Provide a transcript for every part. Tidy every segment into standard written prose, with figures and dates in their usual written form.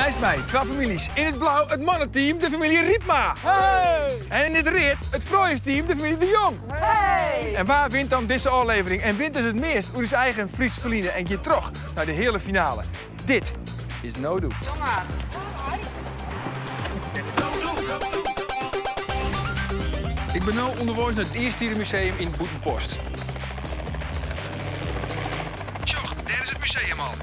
Naast mij, 12 families. In het blauw het mannenteam, de familie Riepma. Hey! En in het rit het vrouwenteam, de familie De Jong. Hey! En waar wint dan deze aflevering? En wint dus het meest over zijn eigen Fries verliezen en je terug naar de hele finale. Dit is No Do. Kom maar. Ik ben nu onderwijs naar het Eerste Museum in Boetenpost. Tjoch, daar is het museum al.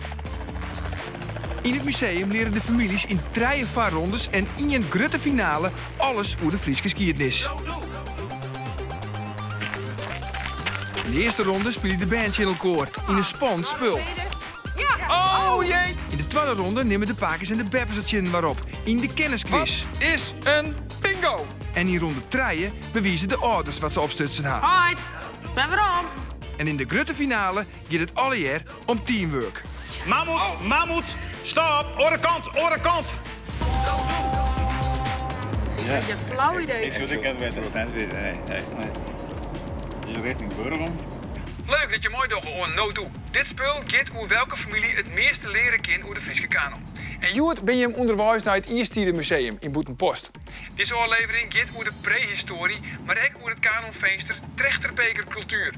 In het museum leren de families in 3 vaarrondes en in een grote finale alles over de Friese geschiedenis. In de eerste ronde spelen de bandje in elkaar in een spannend spul. Oh jee! In de tweede ronde nemen de pakers en de beppers het zin waarop. In de kennisquiz. Wat is een bingo? En in ronde 3 bewijzen de ouders wat ze opstutsen hebben. Hoi, ben waarom? En in de grote finale gaat het alle jaar om teamwork. Mammoet, stop, orenkant. Ja. Je flauw idee. Ik ken het net. Nee. Je richting Burgum. Leuk dat je mooi doet on No Do. Dit spul gaat hoe welke familie het meeste leren kan over de Friese kanon. En Joert ben je hem onderwijs naar het Eerste Museum in Boetenpost. Deze aflevering gaat over de prehistorie, maar ook over het kanonfeester Trechterbekercultuur.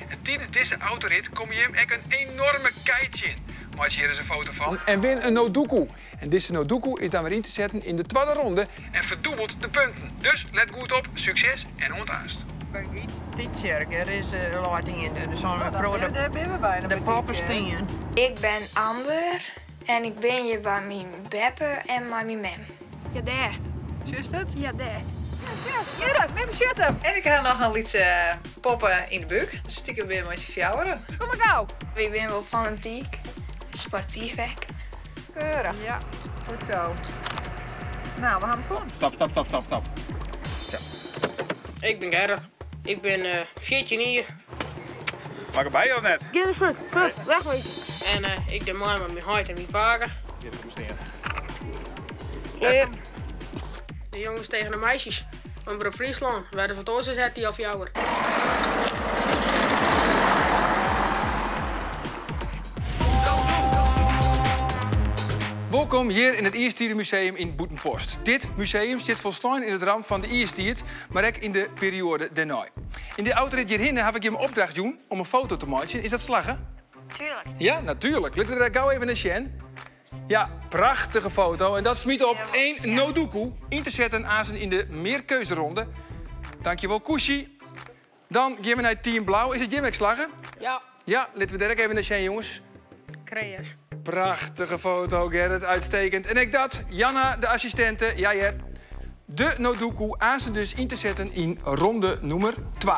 En tijdens deze autorit kom je hem ook een enorme keitje in. Maak je hier eens een foto van. En win een Nodoku. En deze Nodoku is dan weer in te zetten in de tweede ronde. En verdubbelt de punten. Dus let goed op, succes en ontaast. Dit cirkel is lighting in de zon. Daar ben we bijna. De poppenstien. Ik ben Amber en ik ben hier bij mijn Beppe en bij mijn mem. Ja, daar. Juist het? Ja, daar. Hier, met mijn shirt. En ik ga nog een liedje poppen in de buik. Dus stiekem weer met z'n fjouweren. Kom maar gauw. Ik ben wel fanatiek, sportief ook. Keurig. Ja, goed zo. Nou, we gaan begonnen. Stop. Ik ben Gerrit. Ik ben 14 hier. Mag ik bij of net? Get eens vlug, wegwezen. En ik doe mooi met mijn huid en mijn paken. Hier kom staan. Leer. De jongens tegen de meisjes. Van Bro Friesland werden van het zet die afjouwer. Welkom hier in het Eerste Museum in Boetenpost. Dit museum zit volstaan in het rand van de Eerste, maar ook in de periode daarna. In de autorit hierheen heb ik je een opdracht doen om een foto te maken. Is dat slaggen? Tuurlijk. Ja, natuurlijk. Laten we er gauw even naar zien. Ja, prachtige foto. En dat smiet op 1 Nodoku in te zetten aan in de meerkeuzeronde. Dankjewel, Koesie. Dan gaan we naar het team blauw. Is het Jim slaggen? Ja, Ja, laten we er ook even naar zien, jongens. creërs. Prachtige foto, Gerrit. Uitstekend. En ik dat, Janna, de assistente, ja. De Nodoku aan ze dus in te zetten in ronde nummer 2.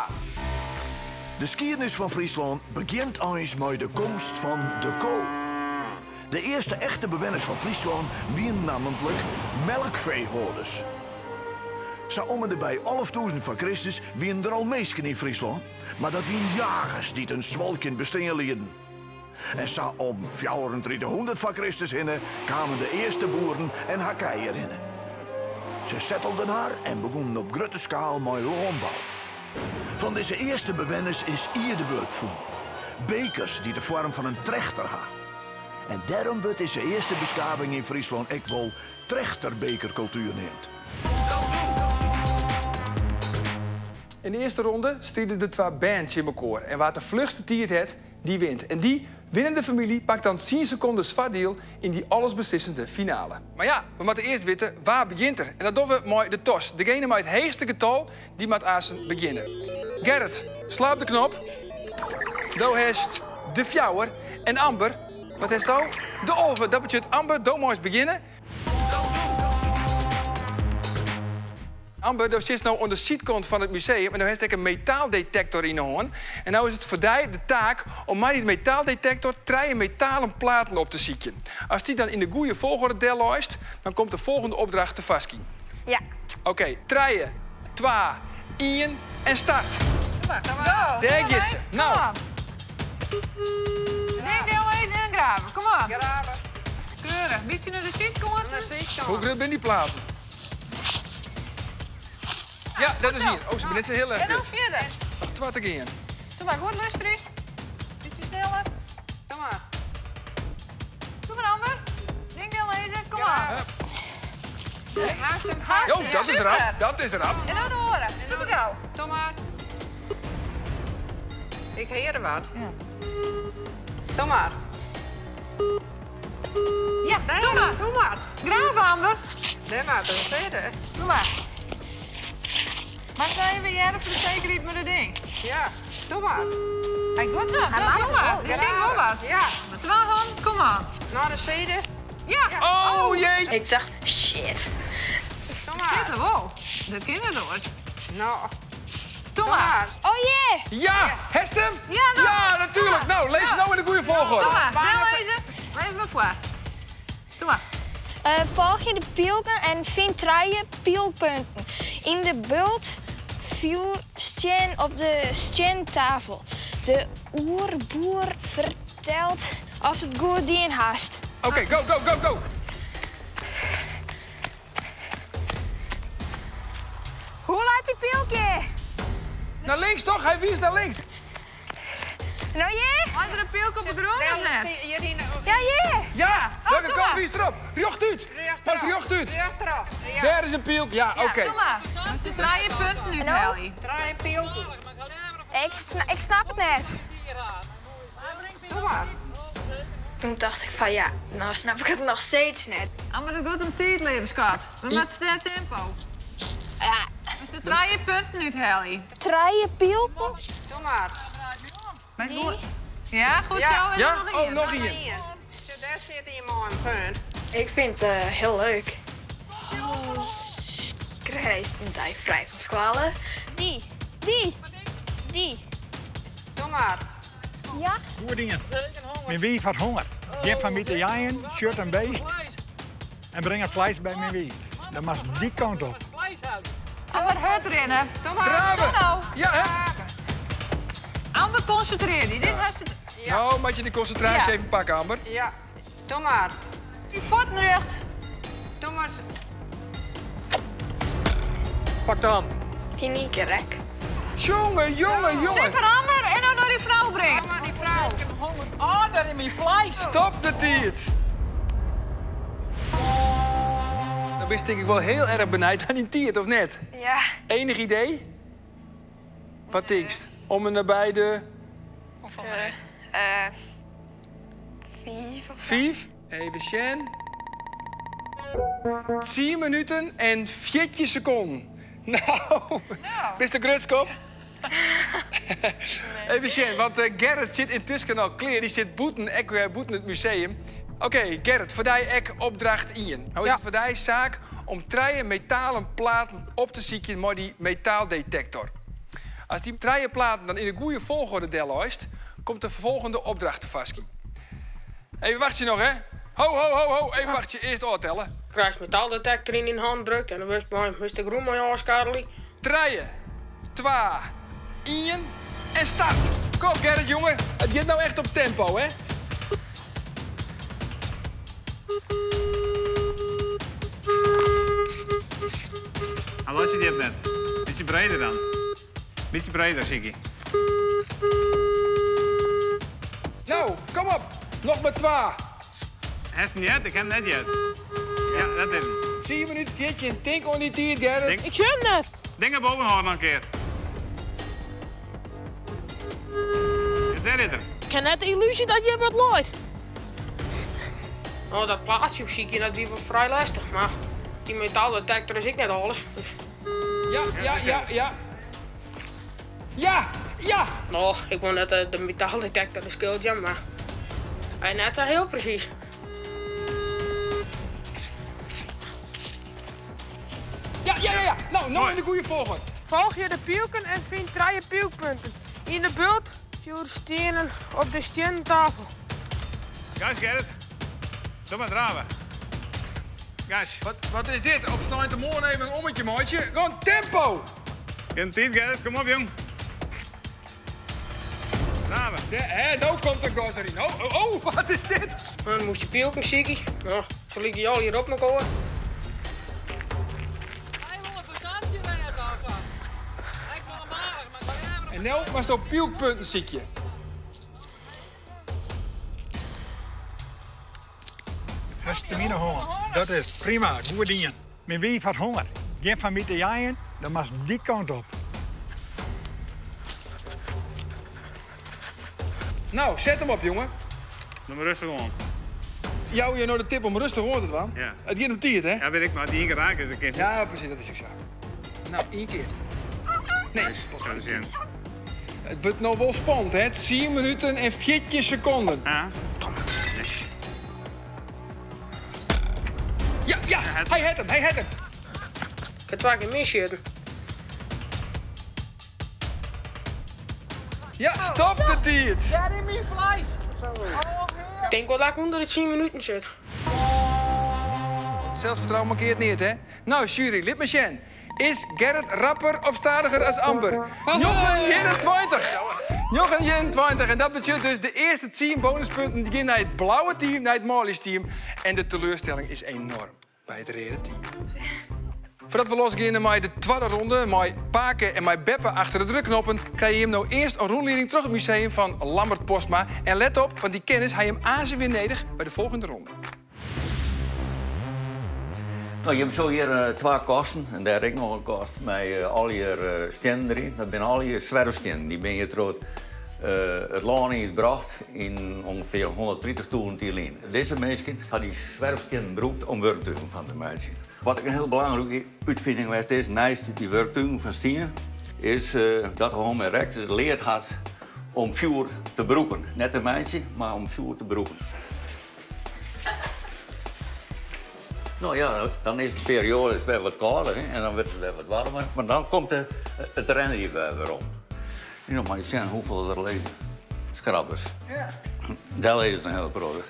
De geschiedenis van Friesland begint eens met de komst van de kool. De eerste echte bewoners van Friesland waren namelijk melkveehouders. Zo om en bij 11.000 van Christus waren er al meesken in Friesland, maar dat waren jagers die een zwalk in bestaan lieten. En zo om 3400 van Christus heen kwamen de eerste boeren en hakkeier in. Ze settelden haar en begonnen op grote schaal met landbouw. Van deze eerste bewoners is ierdewerk voen. Bekers die de vorm van een trechter hebben. En daarom wordt deze eerste beschaving in Friesland ook wel trechterbekercultuur genoemd. In de eerste ronde strijden de 2 bands in elkaar. En waar de vlugste tiert het, die wint. En die winnende familie pakt dan 10 seconden zwaardeel in die allesbeslissende finale. Maar ja, we moeten eerst weten waar begint er. En dat doen we met de tos. Degene met het heegste getal, die moet aan beginnen. Gerrit, slaap de knop. Do heeft de fjouwer. En Amber, wat heeft do? De olven. Dat betekent Amber, do moest beginnen. Amber, daar zit nou aan de zijkant van het museum en daar heeft een metaaldetector in de hand. En nou is het voor jou de taak om met die metaaldetector 3 metalen platen op te zieken. Als die dan in de goede volgorde deluist, dan komt de volgende opdracht te vastkiem. Ja. Oké, 3, 2, 1 en start. Kom maar. Daar gaat ze. Nou. Neem deel eens en graven. Kom maar. Graven. Keurig. Beetje naar de zijkant. Hoe groot zijn die platen? Ja, dat is hier. Oh, ze zijn net zo heel erg En dan goed. verder. Wat again. Doe maar goed, luisteren. Ietsje sneller. Kom maar. Doe maar Amber. Ding deel lezen. Kom maar. Jo, dat is rap. Dat is rap. En nou de oren. Doe maar gauw. Doe maar. Ik heer er wat. Ja. Doe maar. Ja, Nee, doe maar. Doe maar. Graaf, Amber. Nee, maar dat is verder. Doe maar. Maar nou even jaren voor de zekerheid met het ding. Ja, doe maar. Hij goed nou. Hij maakt Doe maar. het We wel. zien wel wat. Ja. Met 2 handen, kom aan. Naar de zijde. Ja. Oh jee. Ik dacht, shit. Doe Dit maar. er wel. Dat kan het nooit. Nou, Doe doe maar. maar. Oh jee! Ja, hest hem? Ja, nou. Ja, natuurlijk. Doe maar. Nou, lees het nou in de goede volgorde. Doe maar. Bijna- Snel lezen. Lees maar voor. Doe maar. Volg je de pielken en vind 3 pielpunten. In de bult vuur staan op de stentafel. De oerboer vertelt of het goed dien haast. Oké, go, go, go, go. Hoe laat die pielke? Naar links toch? Hij wies naar links. Nou jee? Had er een pilk op de grond of net? Ja jee! Ja, welke doe kant maar. wies erop? Rjocht uit. Pas rjocht uit. Rechterop. Ja. Daar is een pielk. Ja, Ja, oké. doe maar. Dus de 3 punten nu, Hallo? Ellie. Draai een pieltje. Ik snap het net. Doe maar. Toen dacht ik van ja, nou snap ik het nog steeds net. Maar dat doet hem tijd, levenskat. We met sterk tempo. Ja, Dus de 3 punten nu, Ellie. 3 pielken? Doe maar. Maar is goed. Ja, goed Ja. zo. En Ja? dan nog Oh, één. nog één. Daar zit iemand een punt. Ik vind het heel leuk. Krijg een tijd vrij van squalen. Die. Doe maar. Ja? Goede dingen. Mijn wief had honger. Geef van mij te jaaien, shirt en beest. En breng het vlees bij mijn wief. Dan mag die kant op. Amber, hut rennen. Doe maar. Draven. Doe nou. Ja, hè? Amber, concentreer je. Dit heeft het... Nou, moet je die concentratie Ja. even pakken, Amber. Ja. Doe maar. Die voeten recht. Doe maar. Pak dan. Unieke rek. Jongen, jongen, jongen. Super, Amber. En dan naar die vrouw brengen. Doe maar die vrouw. Oh, dat in mijn vlees. Stop de tijd. Dan ben je denk ik wel heel erg benijd aan die tiert, of net? Ja. Enig idee? Wat tinkst? Om en nabij de 5 of zo. 5. Even Sjen. 10 minuten en 14 seconden. Nou, Mr. Grutskop. Even Sjen, want Gerrit zit intussen al klaar. Die zit boeten het museum. Oké, Gerrit, voor die ek opdracht in. Nou is het voor die zaak om 3 metalen platen op te zieken met die metaaldetector. Als die 3 platen dan in de goede volgorde delluist, komt de volgende opdracht te vast. Even wacht je nog, hè? Ho. Even wacht je. Eerst oortellen. Krijg metaaldetector in de hand drukt en dan wist bij Mr. Groen maar ja, Skarli. 3, 2, 1 en start. Kom Gerrit, jongen. Het gaat nou echt op tempo, hè? Hallo, zie je het net? Beetje breder dan. Beetje breder, Ziggy. Nou, kom op. Nog maar 2. Heeft hem niet? Ik heb hem net yet. Ja, dat is hem. 10 minuten, 14. Tink on die tijd, Gerrit. Denk- Ik zie hem net. Dingen boven houden een keer. Ja, daar is er. Ik heb net de illusie dat je wat looit. Oh, dat plaatsje op ziekje, dat was vrij lastig, maar die metaaldetector is ik net alles. Dus, Ja. nou, ik wou net de metaaldetector de schildje, maar hij net heel precies. Ja. Nou, nog in de goede volgorde. Volg je de pielken en vind 3 pielpunten. In de bult vuur stenen op de stentafel. Guys, Gerrit. Doe maar draven. Guys, Wat is dit? Op snelheid de morgen even een ommetje, maatje. Gewoon tempo. in tijd, Gerrit. Kom op, jong. Draven. Nou komt de gas erin. Oh, wat is dit? Dan moest je pielken ziekje. Nou, zo liep je al hierop nog hoor. En nu was het op pielpunten ziekje. Als je te honger. Dat is prima, goede dingen. Mijn wie had honger. Geen van mij te jaaien, dan was die kant op. Nou, zet hem op, jongen. Doe maar rustig om. Jou je nou de tip om rustig hoort het wel? Ja. Het gaat om tiert, hè? Ja, weet ik maar. Die één keer raken is een keer. Ja, precies, dat is exact. Nou, 1 keer. Nee, Zo is het. het wordt nog wel spannend, hè? 10 minuten en 14 seconden. Ja. Yes. Ja, hij had hem. Ik heb 2 keer misschieten. Ja, stop de tiert. Get in mijn vlees. Ik denk wel dat ik onder de 10 minuten zit. Zelfvertrouwen markeert niet, hè? Nou, jury, lid me Sjen. Is Gerrit rapper of stadiger als Amber? Jochen 21. Jochen 21. En dat betekent dus de eerste 10 bonuspunten die gaan naar het blauwe team, naar het Marlies team. En de teleurstelling is enorm bij het rode team. Voordat we losgaan met de tweede ronde, met Paken en met Beppe achter de drukknoppen, krijg je hem nou eerst een rondleiding terug het museum van Lambert Postma. En let op, van die kennis hij hem aanzien weer nodig bij de volgende ronde. Nou, je hebt zo hier 2 kasten en daar heb ik nog een kast met al je stenen erin. Dat zijn al je zwerfstenen. Die ben je trots het land is gebracht in ongeveer 130 toeren hierheen. Deze mensen hadden die zwerfstenen gebruikt om werk te doen van de mensen. Wat ik een heel belangrijke uitvinding was, is naast die werktuigen van stenen, is dat Homo erectus geleerd had om vuur te broeken. Net de mensen, maar om vuur te broeken. Nou ja, dan is de periode weer wat kouder hè? En dan wordt het weer wat warmer. Maar dan komt het rennen hier weer om. Nu nog maar eens zien hoeveel er lezen. Schrabbers. Ja. Dat is een hele product.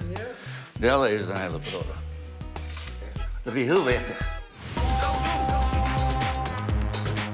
Ja. Dat is een hele product. Dat is heel wichtig.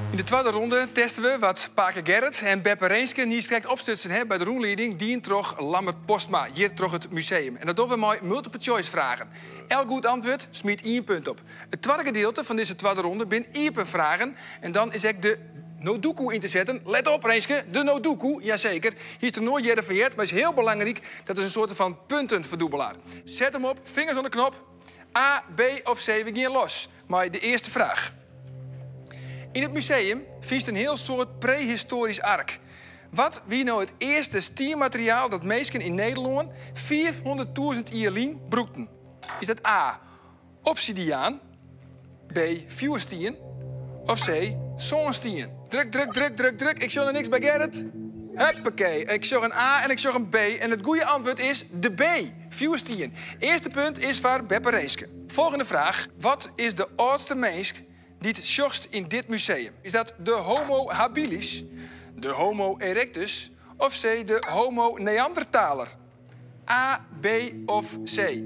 In de tweede ronde testen we wat Paken Gerrit en Beppe Reenske niet direct opstutsen bij de rondleiding die terug Lambert Postma, hier terug het museum. En dat doen we met multiple choice vragen. Elk goed antwoord smiet 1 punt op. Het tweede gedeelte van deze tweede ronde zijn 1 punt vragen en dan is ik de Nodoku in te zetten. Let op Reenske, de Nodoku, jazeker. Hier is er nooit eerder verheerd, maar is heel belangrijk. Dat is een soort van puntenverdubbelaar. Zet hem op, vingers aan de knop. A, B of C, we gaan los. Maar de eerste vraag. In het museum viest een heel soort prehistorisch ark. Wat wie nou het eerste stiermateriaal dat mensen in Nederland 400.000 jaar lang broekten? Is dat A, obsidiaan, B, vuurstien of C, zonstien? Druk. Ik zie er niks bij Gerrit. Huppakee. Ik zag een A en ik zag een B. En het goede antwoord is de B, vuurstien. Eerste punt is voor Beppe Reenske. Volgende vraag. Wat is de oudste mens die het zocht in dit museum? Is dat de Homo habilis, de Homo erectus of C, de Homo neandertaler? A, B of C?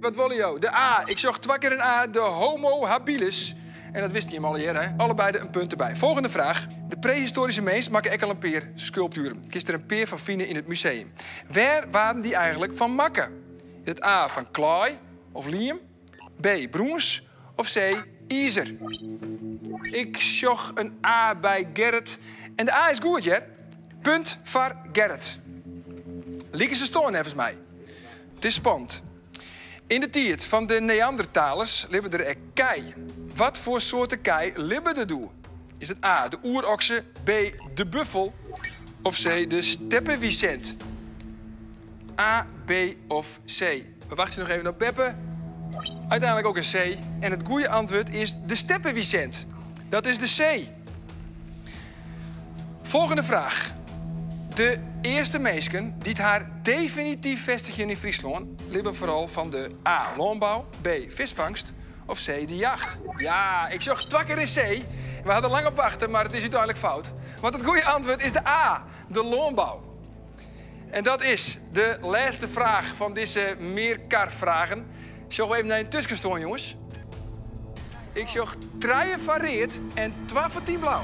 Wat wil je? De A. Ik zag 2 keer een A, de Homo habilis. En dat wist je hem al eerder, hè? Allebei een punt erbij. Volgende vraag. De prehistorische mens maken ook al een peer sculpturen. Kies er een peer van vinden in het museum. Waar waren die eigenlijk van maken? Is het A, van klei of liam? B, brons of C, ijzer? Ik zag een A bij Gerrit. En de A is goed, hè? Punt voor Gerrit. Lieken ze staan, volgens mij. Het is spannend. In de tijd van de Neandertalers libben er kei. Wat voor soorten kei libben er door? Is het A, de oerokse, B, de buffel of C, de steppenwiesent? A, B of C? We wachten nog even op Beppe. Uiteindelijk ook een C. En het goede antwoord is de steppenwiesent. Dat is de C. Volgende vraag. De eerste mensen die haar definitief vestigen in Friesland libben vooral van de A, landbouw, B, visvangst of C, de jacht. Ja, ik zag 2 keer een C. We hadden lang op wachten, maar het is uiteindelijk fout. Want het goede antwoord is de A, de landbouw. En dat is de laatste vraag van deze meerkarvragen. Zullen we even naar een tussen staan, jongens? Ik zag 3 van reed en 2 van 10 blauw.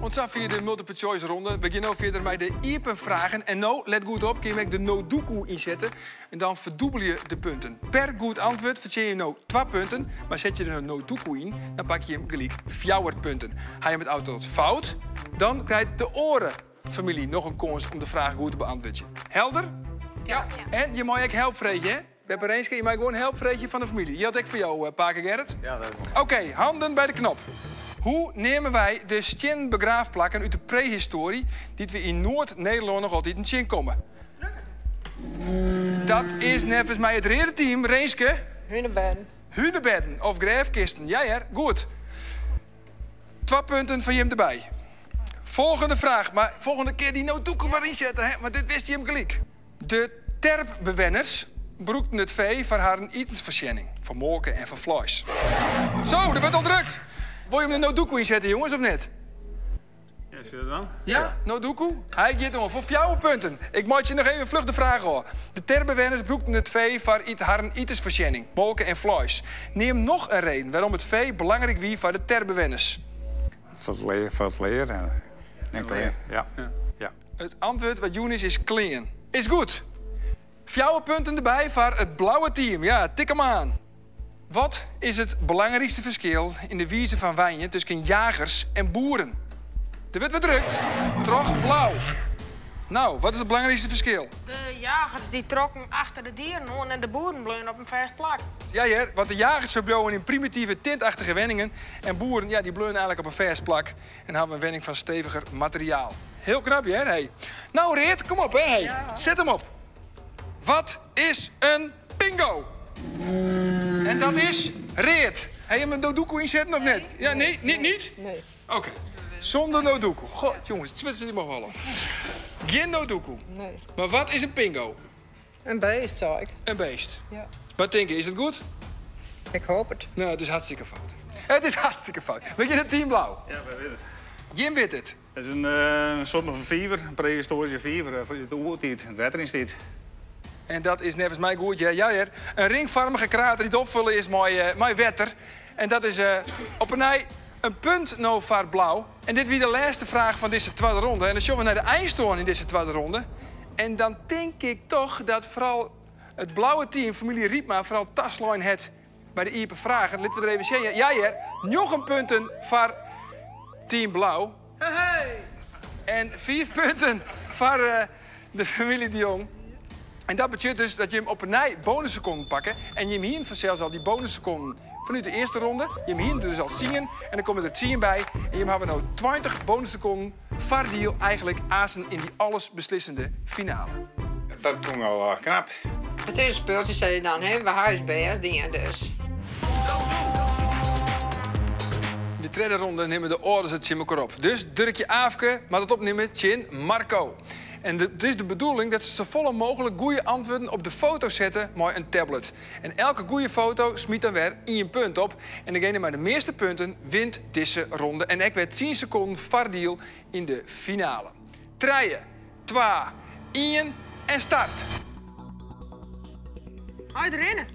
Ontzag via de multiple choice ronde. We beginnen verder met de iepenvragen. En nou, let goed op, kun je de Nodoku inzetten. En dan verdubbel je de punten. Per goed antwoord verzin je nou 2 punten. Maar zet je er een Nodoku in, dan pak je hem gelijk 4 punten. Ga je met auto fout, dan krijgt de orenfamilie nog een kans om de vraag goed te beantwoorden. Helder? Ja. En je mag ook helpen, hè? Beppe Reenske, je mag gewoon een helpvreetje van de familie. Die had ik voor jou, Paken Gerrit. Ja, dat is mooi. Oké, handen bij de knop. Hoe nemen wij de stjenbegraafplakken uit de prehistorie... die we in Noord-Nederland nog altijd in Stjen komen? Dat is nevens mij het redenteam. Reenske? Hunebedden. Hunebedden of graafkisten. Ja, ja, goed. 2 punten van Jim erbij. Volgende vraag, maar volgende keer die nooddoeken maar inzetten, hè? Want dit wist Jim gelijk. De terpbewenners broekten het vee voor haar een etensverschenning. Van molken en van vlees. Zo, er wordt al drukt. Wil je hem de nooddoeken inzetten, jongens, of net? Ja, zie je dat dan? Ja, nooddoekoe. Hij gaat om voor jouw punten. Ik moet je nog even vlug de vraag hoor. De terbewenners broekten het vee voor haar een etensverschenning. Molken en vlees. Neem nog een reden waarom het vee belangrijk wie voor de terbewenners. Voor het leren. En kleren, ja. Het antwoord wat Joen is clean. Is goed. 4 punten erbij voor het blauwe team. Ja, tik hem aan. Wat is het belangrijkste verschil in de wijze van wijnen tussen jagers en boeren? Er wordt gedrukt. Trog blauw. Nou, wat is het belangrijkste verschil? De jagers die trokken achter de dieren aan en de boeren bleven op een vast plak. Ja, ja, want de jagers verbouwen in primitieve tintachtige wenningen. En boeren, ja, die bleven eigenlijk op een vast plak. En hebben een wenning van steviger materiaal. Heel knap, hè? Hey. Nou, Reert, kom op, hè? Hey. Ja. Zet hem op. Wat is een pingo? En dat is Reert. Heb je hem een nooddoekoe inzetten of net? Ja, nee? Niet? Nee. Oké. Zonder nooddoekoe. God, jongens, het zwitser die mag wel. Geen nooddoekoe. Nee. Maar wat is een pingo? Een beest, zou ik. Een beest. Ja. Wat denk je, is dat goed? Ik hoop het. Nou, het is hartstikke fout. Het is hartstikke fout. Weet je het team blauw? Ja, wij weten het. Jim weet het. Het is een soort van viever, een prehistorische viever voor de oertijd, het wateringstijd. En dat is nevens mij goed. Ja, ja, een ringvormige krater die te opvullen is met wetter. En dat is op een punt nou voor blauw. En dit weer de laatste vraag van deze tweede ronde. En dan zullen we naar de eindstoorn in deze tweede ronde. En dan denk ik toch dat vooral het blauwe team, familie Riepma, vooral Taslijn het bij de Ieper vragen. Laten we er even zeggen. Ja, ja, nog een punten voor team blauw. Hey. En 4 punten voor de familie de Jong. En dat betekent dus dat je hem op een bonusseconden pakken. En je hem hier vanzelfs al die bonusseconden vanuit de eerste ronde. Je hem hier dus al zien. En dan komen er 10 bij. En je hebben we nou 20 bonusseconden vardiel eigenlijk azen in die allesbeslissende finale. Dat doen we al knap. Het is een speeltje, zei je dan, hè? We huisbeers, dingen dus. In de tweede ronde nemen de orders het Jim op. Dus druk je Aafke, maar dat opnemen Chin Marco. En het is de bedoeling dat ze zo vol mogelijk goede antwoorden op de foto zetten met een tablet. En elke goede foto smiet dan weer 1 punt op. En degene met de meeste punten wint deze ronde. En ik werd 10 seconden vardiel in de finale. 3, 2, 1 en start. Uit rennen.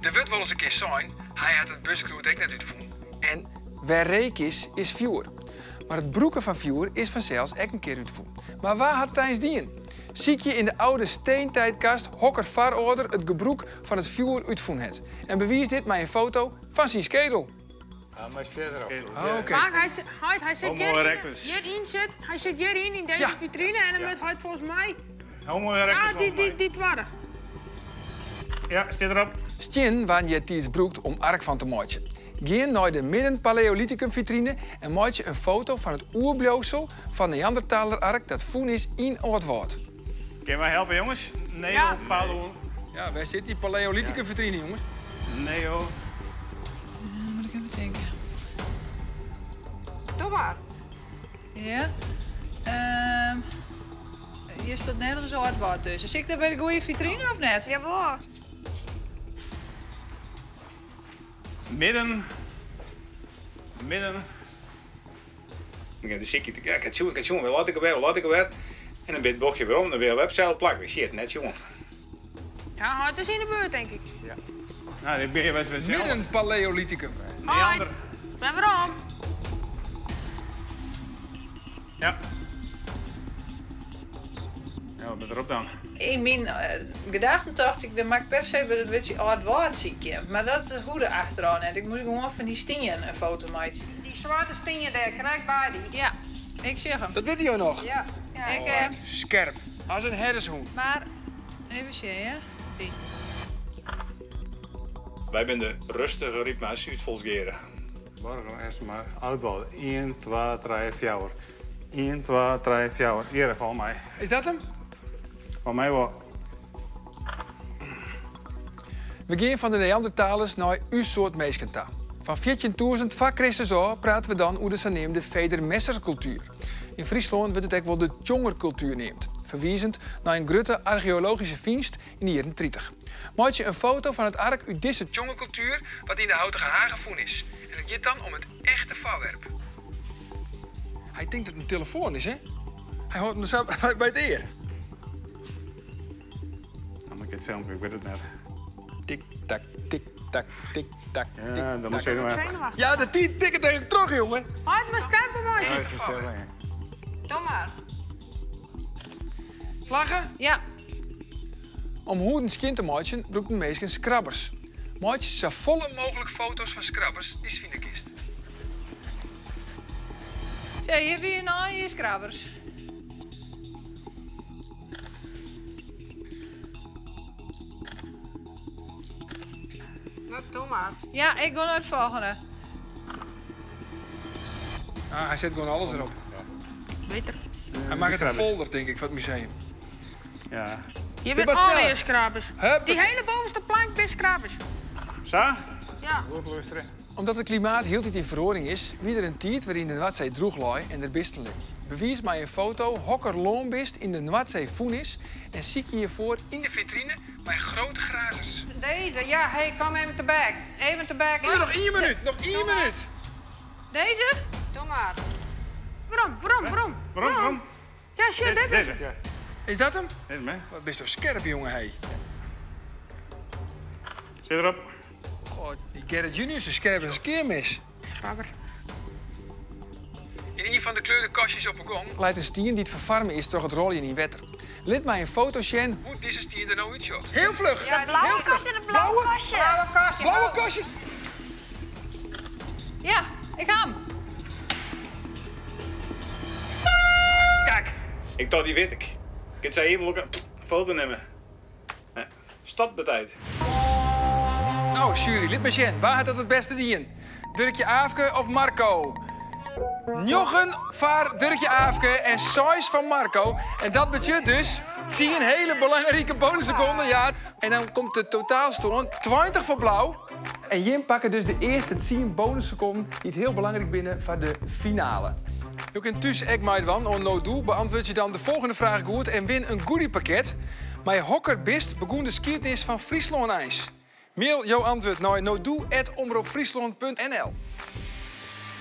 Er wordt wel eens een keer zijn, hij had het buscrew ook net uitgevonden. En waar reek is vuur. Maar het broeken van vuur is vanzelfs ook een keer uitgevonden. Maar waar had het eens dien? Zie je in de oude steentijdkast Hokker Varorder het gebroek van het vuur uitgevonden het. En bewijs dit met een foto van zijn skedel. Ja, maar verder op. Oh, oké. Maar hij zit Homo erectus. hij zit hierin in deze Ja. vitrine en dan moet hij volgens mij... Homo erectus. die tweede. Ja, zit erop. Stien waar je het broekt om ark van te maken. Ga naar de midden-Paleolithicum vitrine en maak je een foto van het oerbloosel van Neandertaler ark dat voen is in het woord. Kun je mij helpen, jongens? Neo, Ja. Paulo. Ja, waar zit die Paleolithicum vitrine, jongens? Neo. Moet ik even denken. Doe maar. Ja. Hier staat nergens zo hard wat tussen. Zit ik daar bij de goede vitrine of net? Jawel. Midden. Ja, de zie ik het jongen, laat ik er weer. En dan ben het bochtje weer om, dan weer een website plakken. Shit, net jongen. Ja, het is in de beurt, denk ik. Ja. Nou, ik ben je best wel zelf. Midden-Paleolithicum. Neander. Ben weer om. Ja. Ja, wat ben erop dan? In mijn gedachten dacht ik, dat maakt per se wel een beetje oud woord ziekje. Maar dat hoede achteraan net. Ik moest gewoon van die stien een foto maken. Die zwarte stingen daar, krijg bij die. Ja, ik zeg hem. Dat weet je nog. Ja. Ik, Scherp. Als een herdershoen. maar, even zien, hè. Die. Wij zijn de rustige rietmaas uit Volsgeren. Morgen eerst maar uitbouwen. 1, 2, 3, 4. 1, 2, 3, 4. Hier van mij. Is dat hem? Van mij wel. We gaan van de Neandertalers naar uw soort meeskenta. Van 14.000 voor Christus aan praten we dan over de zogenaamde Vedermessercultuur. In Friesland wordt het ook wel de Tjongercultuur neemt, verwijzend naar een grote archeologische vindst in de jaren 30. Maak je een foto van het ark uit deze Tjongercultuur wat in de Houtige Hagen gevonden is. En het gaat dan om het echte voorwerp. Hij denkt dat het een telefoon is, hè? Hij hoort hem zo bij het eer. Nou, maar ik het filmpje, ik weet het net. Tik-tak, tik-tak, tik-tak, Ja, dan moet je maar. Ja, de 10 tikken tegen terug, jongen. Uit mijn stempelmeisje. Ja, het is stil, hè. Doe maar. Slagen? Ja. Om hoe een skin te maken, doet de meesten scrubbers. Maak je zo volle mogelijk foto's van scrubbers die svinekist. Zeg, je weer nou je scrubbers. Nou, doe maar. Ja, ik ga naar het volgende. Ah, hij zet gewoon alles erop. Beter. Hij maakt het een scrubbers. folder, denk ik, van het museum. Ja. Je bent wat sneller. alweer scrapers. Hup. Die hele bovenste plank is scrapers. Zo? Ja. Goed luisteren. Omdat het klimaat heel tijd in verhoring is, wie er een tijd waarin de Noordzee droeg lag en er bisten ligt. Bewijs mij een foto hokker loonbist in de Noordzee voen is en zie je hiervoor in de vitrine bij grote grazers. Deze, ja, hey, kom even te back. Even te back. Oh, nog 1 minuut, nog 1 minuut. Deze? Doe maar. Waarom? Ja, shit, dit is... Deze, ja. Is dat hem? Dit is mij. Wat best wel scherp, jongen, hé. Zit erop. God, die Gerrit Junior is scherp als een keermis. Schrapper. In een van de kleurenkastjes op een gong leidt een stien die het verwarmen is door het rollen in wetter. Laat mij een foto zien hoe deze stien er nou uitziet. Heel vlug! Ja, De blauwe kastje, de blauwe kastje. Blauwe kastje. Blauwe kastjes! Ja, ik ga hem. Kijk! Ik dacht die weet ik. Ik zei even een foto nemen. Stop de tijd. Nou, jury, laat me zien. Waar gaat dat het beste dien? Dirkje Aafke of Marco? Njochen voor Dirkje Aafke en 6 van Marco. En dat betekent dus, zie je een hele belangrijke bonusseconde, ja. En dan komt de totaalstand 20 voor blauw. En Jim pakken dus de eerste 10 bonusseconden die het heel belangrijk binnen voor de finale. Je kunt thuis ook mij van, on no do, beantwoord je dan de volgende vraag goed en win een goodiepakket. Maar hokker bist begon de skiernis van Friesland ijs. Mail jouw antwoord naar nodo@omroepfriesland.nl.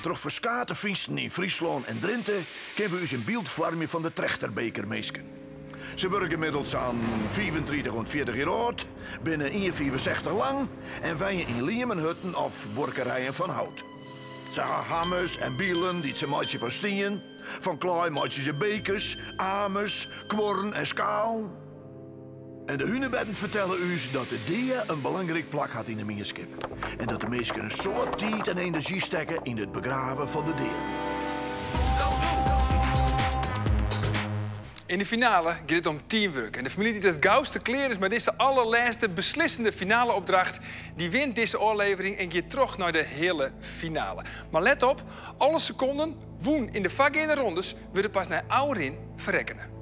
Door verskate Friesen in Friesland en Drenthe kunnen we u een beeld vormen van de trechterbeker meesken. Ze werken inmiddels aan 35 en 40 jaar oud, binnen 1,64 lang en wijnen in liemenhutten of borkerijen van hout. Ze hebben hammers en bielen die ze maken van stien, van klei maken ze bekers, amers, kworren en schaal. En de hunebedden vertellen u dat de dier een belangrijk plak had in de meerskip. En dat de mensen een soort tijd en energie stekken in het begraven van de dier. In de finale gaat het om teamwork. En de familie die het gauwste kleren is met deze allerlaatste beslissende finale opdracht, die wint deze oorlevering en gaat terug naar de hele finale. Maar let op, alle seconden woen in de vakgene rondes worden pas naar ouderin verrekkenen.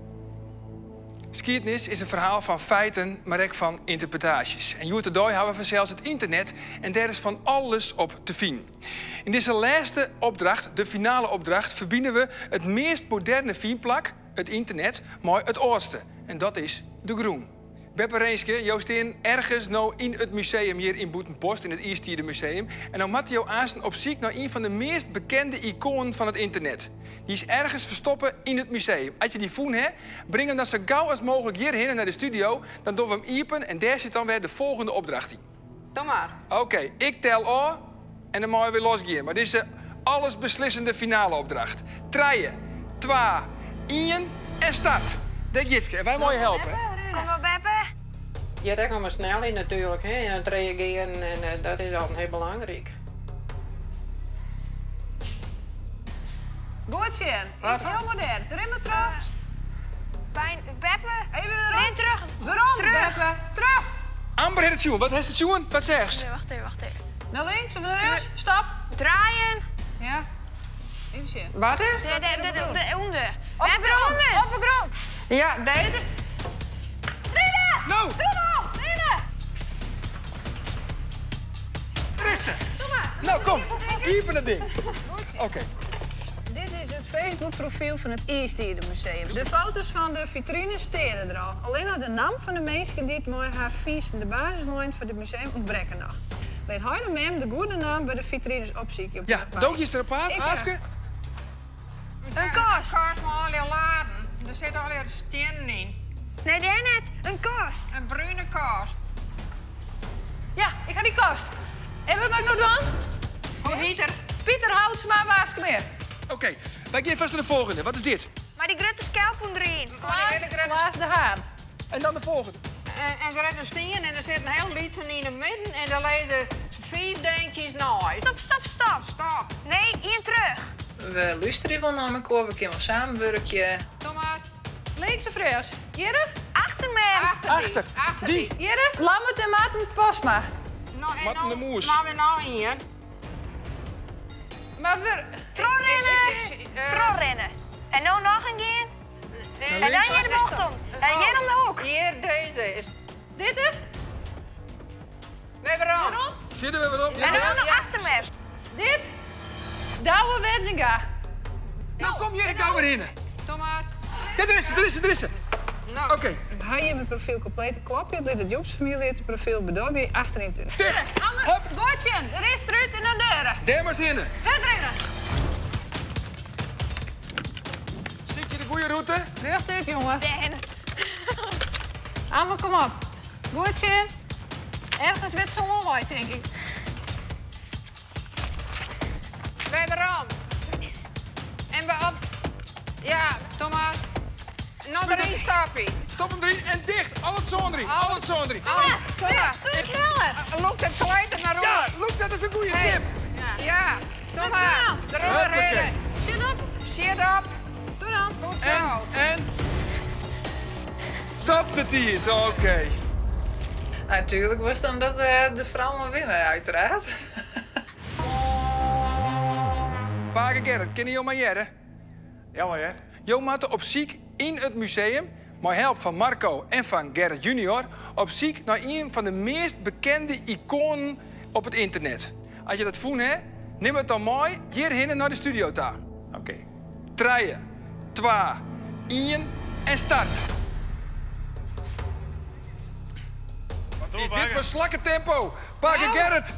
Skiertnis is een verhaal van feiten, maar ook van interpretaties. En Joert de Dooi hebben we zelfs het internet en daar is van alles op te vinden. In deze laatste opdracht, de finale opdracht, verbinden we het meest moderne fienplak, het internet, maar het oudste. En dat is de groen. Beppe Reenske, jou staan ergens nou in het museum hier in Boetenpost, in het Easttierde Museum. En nou moet jou aanstaan op zoek naar een van de meest bekende iconen van het internet. Die is ergens verstoppen in het museum. Als je die voelt, breng hem dan zo gauw als mogelijk hierheen naar de studio. Dan doen we hem iepen en daar zit dan weer de volgende opdracht in. Doe maar. Oké, ik tel aan en dan mag je weer losgaan. Maar dit is de allesbeslissende finale opdracht. 3, 2, 1 en start. Dat Jitske, en wij mogen je helpen. Kom maar, Beppe. Ja, daar gaan we snel in natuurlijk, hè. En het reageren, en dat is altijd heel belangrijk. Goed, Sjen. Heel modern. Remmen terug. Beppe. Even weer Ren terug. Waarom, Terug. Beppe? Terug. Amber heeft het zien. Wat heeft het zien? Wat zegt? Nee, wacht even. Naar links of naar rechts? Stop. Draaien. Ja. Even zien. Wat? De onder. Op de grond. Op de grond. Ja, deze. Rina! Nou! Doe nog! Rina! Er is ze. Doe maar. Nou, kom. Even het ding. Oké. Dit is het Facebook-profiel van het Eerstierenmuseum. De foto's van de vitrines steren er al. Alleen nog de naam van de mensen die het mooi haar vies de basislijn van het museum ontbreken nog. Weet hij de mem de goede naam bij de vitrines opzieken? Ja, dookje is er een paar. Aafke. Een kast. Een kast met al die laden. Er zitten al die stenen in. Nee, daar net. Een kast. Een bruine kast. Ja, ik ga die kast. En wat mag ik nog doen? Hoe heet er? Pieter Houtsma, Waarskemeer. Oké, wij gaan vast naar de volgende. Wat is dit? Maar die grote schelpoen erin. Klaas de Haan. En dan de volgende. En er is een steen en er zit een heel liedje in het midden en daar liggen 5 deentjes naast. Stop. Stop. Nee, hier terug. We luisteren wel naar elkaar, we kunnen samen werken. Kom maar. Links of rechts? Jere? Achter me. Achter. Die. Jere? Lammert en Maarten Posma. Nou, en Matten de Moes. Laten we nou hier. Maar we... Trolrennen. En nu nog een keer. En dan hier de bocht om. En hier om de hoek. Hier, deze is. Dit hè? We hebben er Waarom? Zitten we weer op? En dan nog achter me. Dit? Douwe Wetzinga. Nou, kom hier, ik hou weer in. Kom maar. Ja, er is ze. Nou. Oké. Ga je mijn profiel compleet kloppen? Dit is het Jobsfamilie, het profiel bedorven achterin doen. Dicht. Hup. Bootje, er is eruit en naar deuren. Daar maar in. Het rennen. Zie je de goede route? Rug uit, jongen. Amber, kom op. Bootje. Ergens met zo'n onwaai, denk ik. We hebben er En we op. Ja, kom maar. Nog erin stapje. Stop hem erin en dicht. Al het zoon erin. Al het zoon erin. Kom maar. Doe sneller. Look het glijden naar Ja, onder. look, dat is een goede Hey. tip. Ja, kom maar. Eroverheen. Zit op. Zit op. Doe dan. Goed zo. En? Stop de tijd, oké. Natuurlijk was dan dat de vrouwen winnen, uiteraard. Paken Gerrit, ken je maar jaren? Ja, maar hè? Jo maakte op ziek in het museum, met hulp van Marco en van Gerrit junior, op ziek naar een van de meest bekende iconen op het internet. Als je dat voelt, hè, neem het dan mooi hierheen naar de studio daar. Oké. 3, 2, 1 en start. Wat Is dit voor slakke tempo? Paken Gerrit.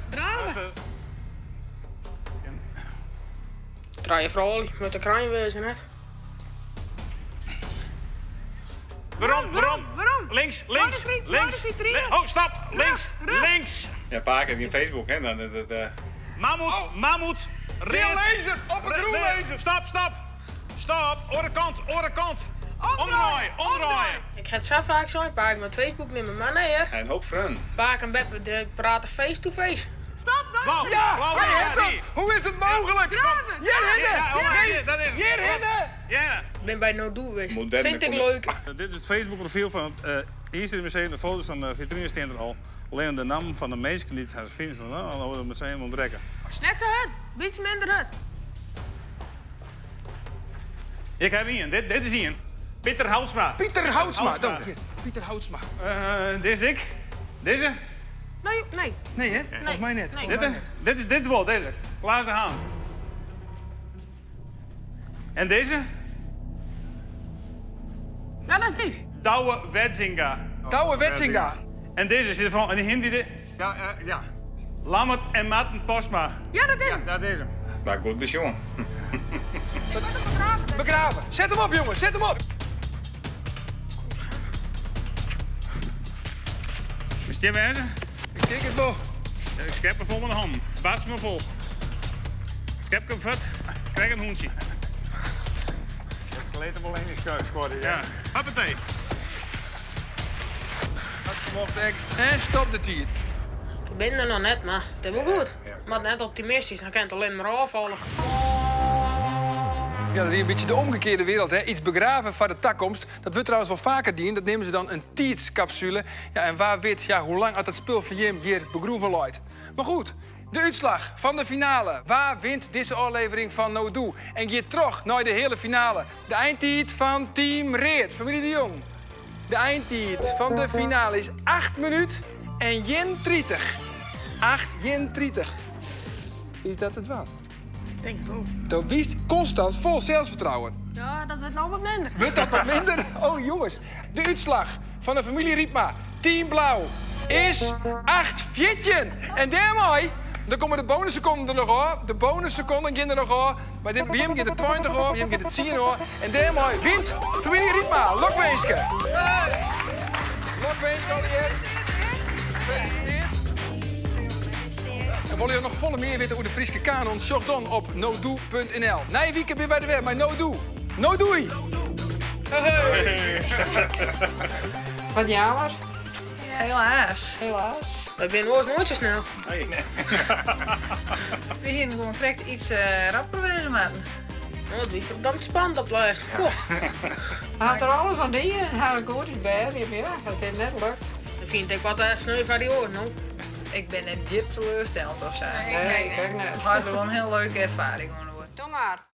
Draai je vooral met de kraan wezen net. Waarom? Links. Oh, stop. Links. Ja, Paken in Facebook, hè? Dan, Mammoet. Real laser, op het groen laser. Stop. Andere kant. Omdraaien. Ik ga het zo vaak zo, Paak met Facebook nemen, maar nee hè. Een hoop vrienden. Paak en Beppe die praten face to face. Stop dan. Ja, die. hoe is het mogelijk? Hierheen. Ja. Ik ben bij No Do geweest. Moderne Vind ik kom- leuk. Dit is het Facebookprofiel van het Eerstierenmuseum. De foto's van de vitrines staan er al. Alleen de naam van de mensen die het haar vinden, al het museum ontbreken. Net zo hard, beetje minder hard. Ik heb Ian. Dit is Ian. Pieter Houtsma. Pieter Houtsma. Hier, Pieter Houtsma. Dit is ik. Deze. Nee. Nee, hè? Volgens mij net. Dit wel, deze. Klaas de Haan. En deze? Ja, dat is die. Douwe Wetzinga. Douwe Wetzinga. En deze zit ervan. En die hindi. Ja. Lammert en Maarten Posma. Ja, dat is hem. Dat is hem. Maar goed pensioen. Begraven. Zet hem op, jongen. Zet hem op. Is je wezen? Ik denk het wel. Ik schep hem vol met de hand. Baats me vol. Schep hem vet. Krijg een hoentje. Het leed hem alleen in scoorde. Ja. Hoppatee. Dat mocht ik. En stop de tijd. Ik ben er nog net, maar het is wel goed. Maar net optimistisch, dan kan het alleen maar afvallen. Ja, dat is een beetje de omgekeerde wereld, hè. Iets begraven voor de toekomst. Dat wordt trouwens wel vaker dien. Dat nemen ze dan een tijdscapsule. Ja, en waar weet hoe lang had dat spul van Jim hier begroeven looit. Maar goed, de uitslag van de finale. Waar wint deze aflevering van No Do? En gaat terug naar de hele finale. De eindtijd van Team Reert, familie de Jong. De eindtijd van de finale is 8 minuten en 31. 8:31. Is dat het wel? Denk ik ook. Dat wist constant vol zelfvertrouwen. Ja, dat wordt nou wat minder. Wordt dat wat minder? Oh jongens, de uitslag van de familie Riepma, Team Blauw, is 8:14. En daarmee, dan komen de bonusseconden er nog aan. De bonusseconden gaan er nog aan. Maar bij hem gaat het 20 aan, bij hem gaat het 10 aan. En daarmee wint familie Riepma. Lokweeske. Lokweeske allereerst. Gefeliciteerd. En willen jullie nog volle meer weten over de Frieske kanon? Zoek dan op nodo.nl. Nee, weekend weer bij de weg, maar no do. No doei. Hey. Wat jammer. Helaas. Helaas. We zijn ooit nooit zo snel. Nee. We hier gewoon direct iets rapper wezen maken. Oh, het is verdomd spannend op lijst. Had er alles aan die en had ik goed in bed. Ja, dat het net lukt. Dan vind ik wat sneu van die oren, hoor. Ik ben net diep teleurgesteld of zo. Nee, kijk net. Het was wel een heel leuke ervaring. Doe maar.